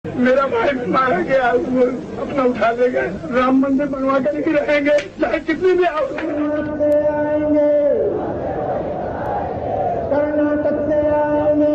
मेरा भाई मारा गया, वो अपना उठा ले गए। राम मंदिर बनवा कर ही रहेंगे, चाहे कितनी भी आएंगे, कर्नाटक से आएंगे।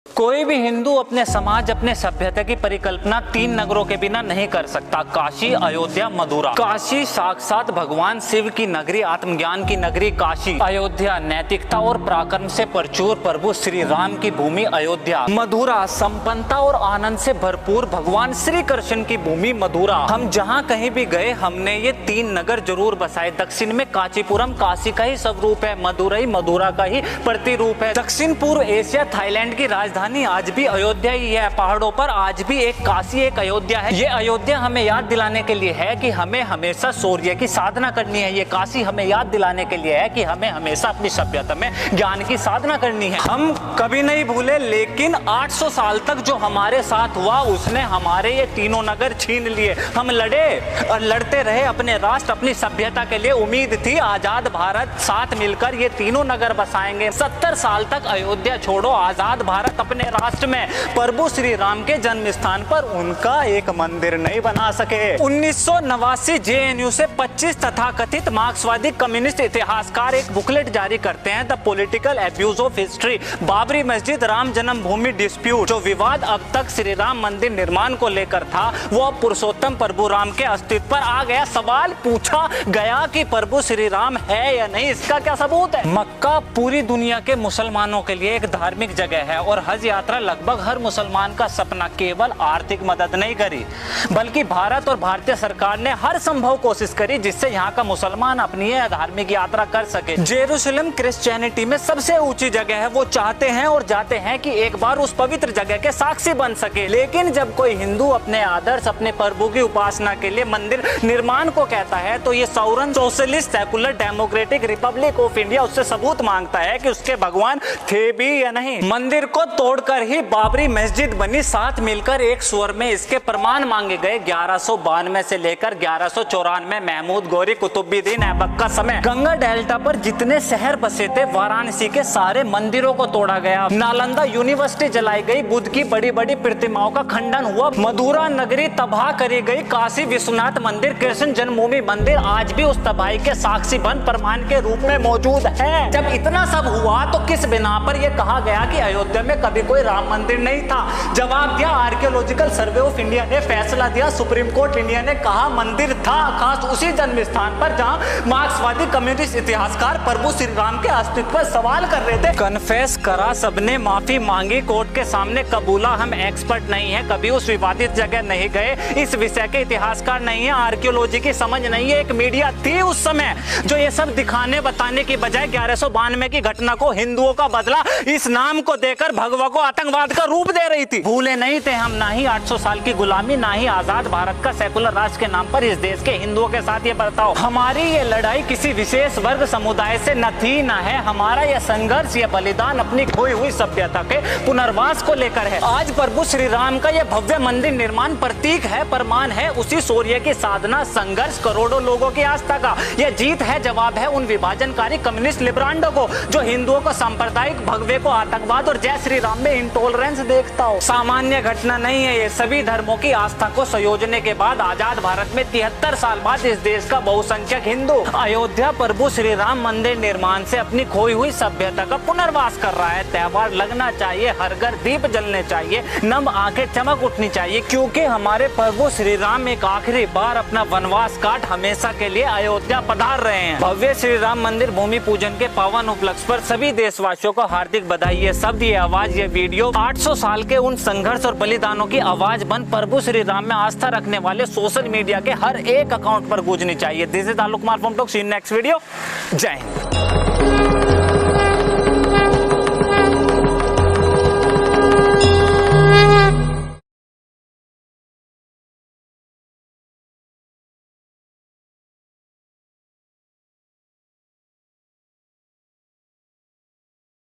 कोई भी हिंदू अपने समाज, अपने सभ्यता की परिकल्पना 3 नगरों के बिना नहीं कर सकता। काशी, अयोध्या, मथुरा। काशी साक्षात भगवान शिव की नगरी, आत्मज्ञान की नगरी काशी। अयोध्या नैतिकता और पराक्रम से प्रचुर प्रभु श्री राम की भूमि अयोध्या। मथुरा संपन्नता और आनंद से भरपूर भगवान श्री कृष्ण की भूमि मथुरा। हम जहाँ कहीं भी गए हमने ये 3 नगर जरूर बसाए। दक्षिण में कांचीपुरम काशी का ही स्वरूप है, मदुरई मथुरा का ही प्रतिरूप है। दक्षिण पूर्व एशिया थाईलैंड की राजधानी आज भी अयोध्या ही है। पहाड़ों पर आज भी एक काशी, एक अयोध्या है। ये अयोध्या हमें याद दिलाने के लिए है कि हमें हमेशा शौर्य की साधना करनी है। ये काशी हमें याद दिलाने के लिए है कि हमें हमेशा अपनी सभ्यता में ज्ञान की साधना करनी है। हम कभी नहीं भूले, लेकिन 800 साल तक जो हमारे साथ हुआ उसने हमारे ये तीनों नगर छीन लिए। हम लड़े और लड़ते रहे अपने राष्ट्र, अपनी सभ्यता के लिए। उम्मीद थी आजाद भारत साथ मिलकर ये तीनों नगर बसाएंगे। 70 साल तक अयोध्या छोड़ो, आजाद भारत अपने राष्ट्र में प्रभु श्री राम के जन्म स्थान पर उनका एक मंदिर नहीं बना सके। 1989 जेएनयू से 25 तथाकथित मार्क्सवादी कम्युनिस्ट इतिहासकार एक बुकलेट जारी करते हैं, the political abuse of history. Babri मस्जिद, राम जन्मभूमि डिस्प्यूट। जो विवाद अब तक श्री राम मंदिर निर्माण को लेकर था वो अब पुरुषोत्तम प्रभु राम के अस्तित्व पर आ गया। सवाल पूछा गया कि प्रभु श्री राम है या नहीं, इसका क्या सबूत है? मक्का पूरी दुनिया के मुसलमानों के लिए एक धार्मिक जगह है और हज यात्रा लगभग हर मुसलमान का सपना। केवल आर्थिक मदद नहीं करी बल्कि भारत और भारतीय सरकार ने हर संभव कोशिश करी जिससे यहाँ का मुसलमान अपनी धार्मिक यात्रा कर सके। जेरूसलम क्रिश्चियनिटी में सबसे ऊंची जगह है। वो चाहते हैं और जाते हैं कि एक बार उस पवित्र जगह के साक्षी बन सके। लेकिन जब कोई हिंदू अपने आदर्श, अपने प्रभु की उपासना के लिए मंदिर निर्माण को कहता है तो ये sovereign socialist secular democratic republic of India उससे सबूत मांगता है कि उसके भगवान थे भी या नहीं। मंदिर को तोड़कर ही बाबरी मस्जिद बनी। साथ मिलकर एक स्वर में इसके प्रमाण मांगे गए। 1192 से लेकर 1194 महमूद गौरी कुतुबुद्दीन ऐबक का समय। गंगा डेल्टा पर जितने शहर बसे थे वाराणसी के सारे मंदिरों को तोड़ा गया। नालंदा यूनिवर्सिटी जलाई गई। बुद्ध की बड़ी बड़ी प्रतिमाओं का खंडन हुआ। मथुरा नगरी तबाह करी गई। काशी विश्वनाथ मंदिर, कृष्ण जन्मभूमि मंदिर आज भी उस तबाही के साक्षी बन प्रमाण के रूप में मौजूद है। जब इतना सब हुआ तो किस बिना पर यह कहा गया कि अयोध्या में कभी कोई राम मंदिर नहीं था? जवाब दिया आर्कियोलॉजिकल सर्वे ऑफ इंडिया ने, फैसला दिया सुप्रीम कोर्ट इंडिया ने, कहा मंदिर था खास उसी जन्म स्थान पर जहां मार्क्सवादी कम्युनिस्ट इतिहासकार प्रभु श्री राम के अस्तित्व पर सवाल कर रहे थे। कन्फेस करा सबने, माफी मांगी, कोर्ट के सामने कबूला हम एक्सपर्ट नहीं है, कभी उस विवादित जगह नहीं गए, इस विषय के इतिहासकार नहीं है, आर्कियोलॉजी की समझ नहीं है। एक मीडिया थी उस समय जो ये सब दिखाने बताने की बजाय 1192 की घटना को हिंदुओं का बदला इस नाम को देकर भगवा को आतंकवाद का रूप दे रही थी। भूले नहीं थे हम, ना ही 800 साल की गुलामी, ना ही आजाद भारत का सेकुलर राष्ट्र के नाम पर इस देश के हिंदुओं के साथ ये बर्ताव। हमारी ये लड़ाई किसी विशेष वर्ग समुदाय से न थी न है। हमारा ये संघर्ष, ये बलिदान अपनी खोई हुई सभ्यता के पुनर्वास को लेकर है। आज प्रभु श्री राम का ये भव्य मंदिर निर्माण प्रतीक है, प्रमाण है उसी शौर्य की साधना, संघर्ष, करोड़ों लोगों की आस्था का। यह जीत है, जवाब है उन विभाजनकारी कम्युनिस्ट लिब्रांडो को जो हिंदुओं को सांप्रदायिक भगवे को आतंकवाद और जय श्री राम में इंटॉलरेंस देखता हो। सामान्य घटना नहीं है ये। सभी धर्मों की आस्था को संयोजने के बाद आजाद भारत में 73 साल बाद इस देश का बहुसंख्यक हिंदू अयोध्या प्रभु श्री राम मंदिर निर्माण से अपनी खोई हुई सभ्यता का पुनर्वास कर रहा है। त्योहार लगना चाहिए, हर घर दीप जलने चाहिए, नम आंखें चमक उठनी चाहिए, क्योंकि हमारे प्रभु श्री राम एक आखिरी बार अपना वनवास काट हमेशा के लिए अयोध्या पधार रहे हैं। भव्य श्री राम मंदिर भूमि पूजन के पावन उपलक्ष्य पर सभी देशवासियों को हार्दिक बधाई। ये शब्द, ये आवाज, ये वीडियो 800 साल के उन संघर्ष और बलिदानों की आवाज बन प्रभु श्री राम में आस्था रखने वाले सोशल मीडिया के हर एक अकाउंट पर गूंजनी चाहिए। This is Alok Kumar from talk. See you next video. जय हिंद।